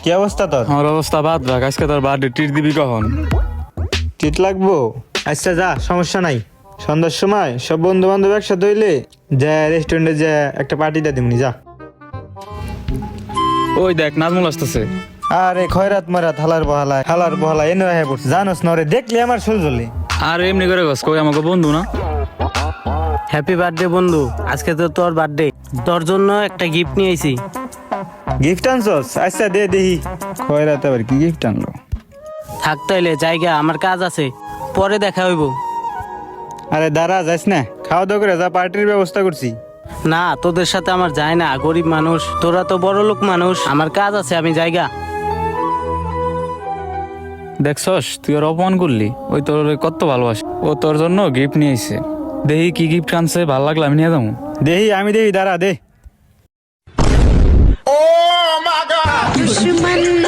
কি অবস্থা তোর? আমার অবস্থা বাদ রাখ, আজকে তোর বার্থডে ট্রিট দিবি কখন? টিট লাগবো? আচ্ছা যা, সমস্যা নাই। সন্ধ্যার সময় সব বন্ধু বান্ধব একসাথে হইলে যা রেস্টুরেন্টে যা একটা পার্টি দিয়ে দিমনি, যা। ওই দেখ নাজমুল আসতেছে। আরে খয়রাত মারাত হালার বহালা এনে হয়ে পড়ছে, জানোস না ওরে দেখলে আমার শোল জ্বলে। আর এমনি করে গছ কই আমাকে বন্ধু না? হ্যাপি বার্থডে বন্ধু, আজকে তো তোর বার্থডে, তোর জন্য একটা গিফট নিয়ে আইছি। গিফট আনছস? আচ্ছা দে দেখি। খয়রাত আবার কি গিফট আনলো? থাক তাইলে জায়গা, আমার কাজ আছে, পরে দেখা হইব। আরে দাঁড়া, যাস না, খাওয়া দাওয়া করে যা, পার্টির ব্যবস্থা করছি। না, তোদের সাথে আমার যায় না, গরিব মানুষ, তোরা তো বড় লোক মানুষ, আমার কাজ আছে, আমি জায়গা। দেখছস তুই ওর অপমান করলি, ওই তোর কত ভালোবাসে, ও তোর জন্য গিফট নিয়ে আইছে। দেখি কি গিফট আনছে, ভালো লাগলে আমি নিয়ে যাবো। আমি দেখি, দাঁড়া দে। दुश्मन न